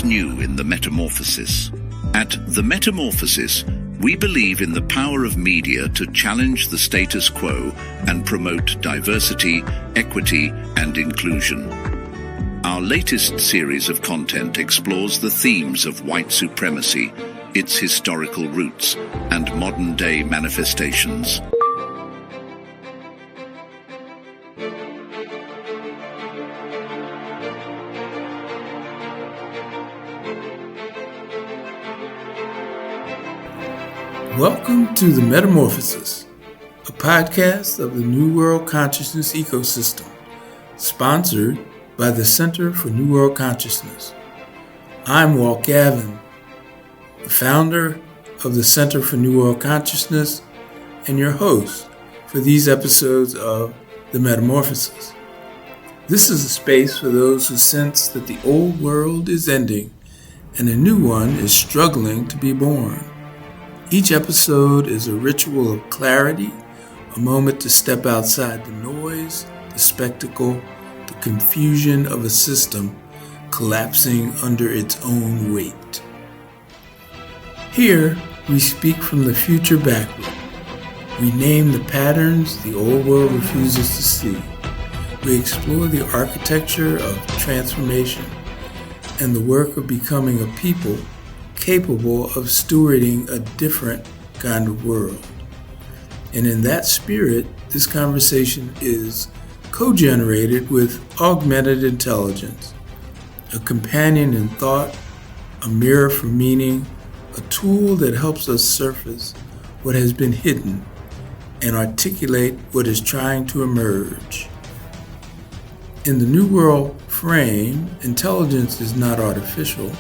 What's new in the Metamorphosis? At the Metamorphosis, we believe in the power of media to challenge the status quo and promote diversity, equity, and inclusion. Our latest series of content explores the themes of white supremacy, its historical roots, and modern-day manifestations. Welcome to the Metamorphosis, a podcast of the New World Consciousness ecosystem, sponsored by the Center for New World Consciousness. I'm Walt Gavin, the founder of the Center for New World Consciousness and your host for these episodes of the Metamorphosis. This is a space for those who sense that the old world is ending and a new one is struggling to be born. Each episode is a ritual of clarity, a moment to step outside the noise, the spectacle, the confusion of a system collapsing under its own weight. Here, we speak from the future backward. We name the patterns the old world refuses to see. We explore the architecture of transformation and the work of becoming a people capable of stewarding a different kind of world. And in that spirit, this conversation is co-generated with augmented intelligence, a companion in thought, a mirror for meaning, a tool that helps us surface what has been hidden and articulate what is trying to emerge. In the New World frame, intelligence is not artificial.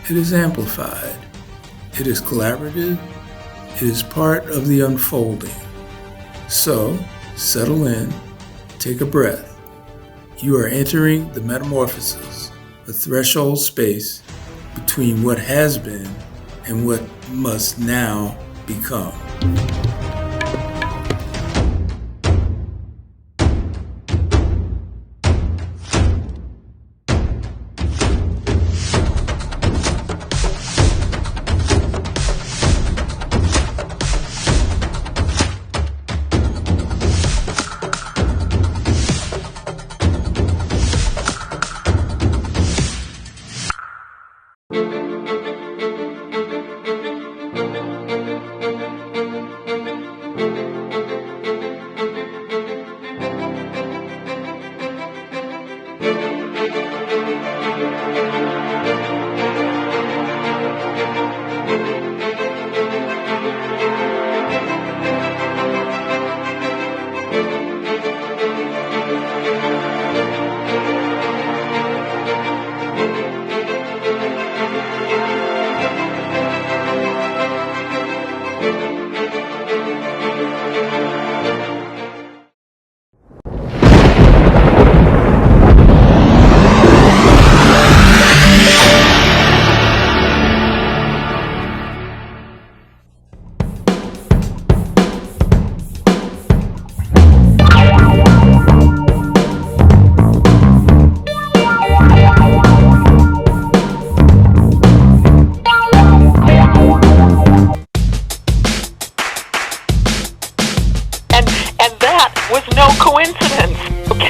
It is amplified. It is collaborative. It is part of the unfolding. So, settle in, take a breath. You are entering the metamorphosis, a threshold space between what has been and what must now become.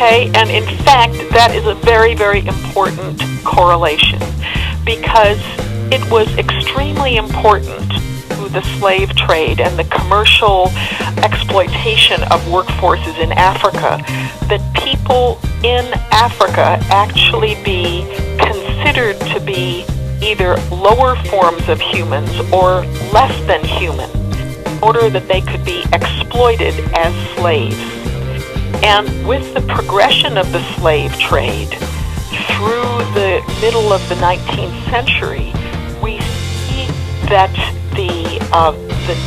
And in fact, that is a very, very important correlation because it was extremely important to the slave trade and the commercial exploitation of workforces in Africa that people in Africa actually be considered to be either lower forms of humans or less than human in order that they could be exploited as slaves. And with the progression of the slave trade through the middle of the 19th century, we see that the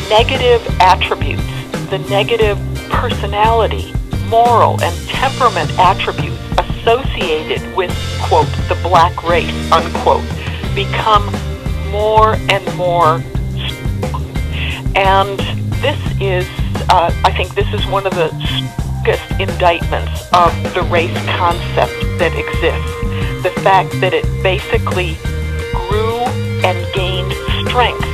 negative attributes, the negative personality, moral, and temperament attributes associated with, quote, the black race, unquote, become more and more strong. And this is, I think this is one of the indictments of the race concept that exists. The fact that it basically and gained strength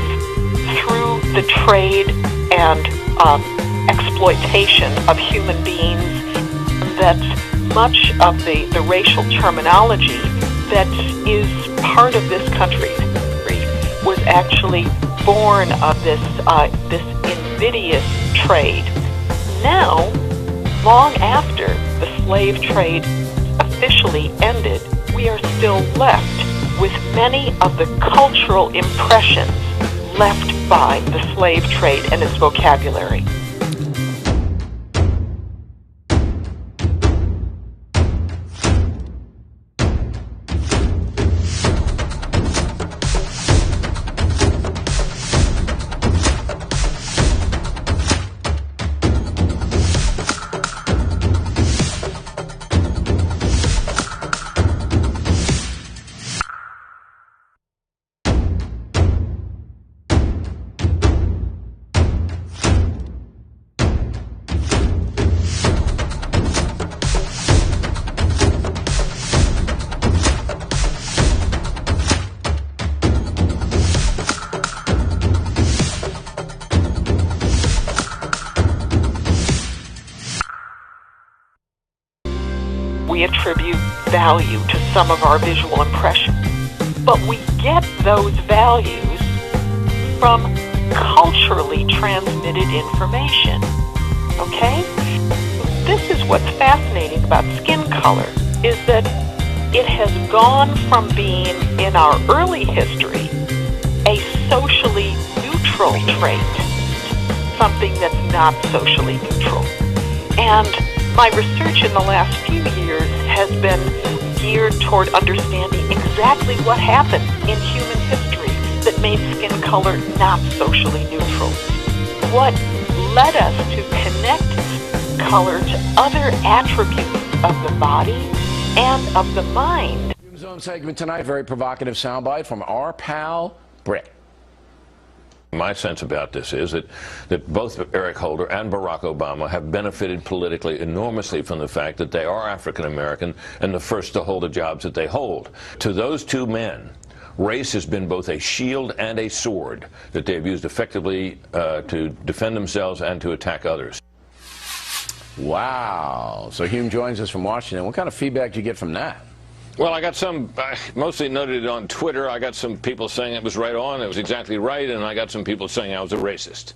through the trade and exploitation of human beings, that much of the racial terminology that is part of this country was actually born of this invidious trade. Now, long after the slave trade officially ended, we are still left with many of the cultural impressions left by the slave trade and its vocabulary. We attribute value to some of our visual impressions, but we get those values from culturally transmitted information, okay? This is what's fascinating about skin color, is that it has gone from being, in our early history, a socially neutral trait, something that's not socially neutral. And my research in the last few years has been geared toward understanding exactly what happened in human history that made skin color not socially neutral. What led us to connect color to other attributes of the body and of the mind. Zone segment tonight, very provocative soundbite from our pal, Brett. My sense about this is that both Eric Holder and Barack Obama have benefited politically enormously from the fact that they are African American and the first to hold the jobs that they hold. To those two men, race has been both a shield and a sword that they have used effectively to defend themselves and to attack others. Wow. So Hume joins us from Washington. What kind of feedback do you get from that? Well, I got some, mostly noted it on Twitter. I got some people saying it was right on, it was exactly right, and I got some people saying I was a racist.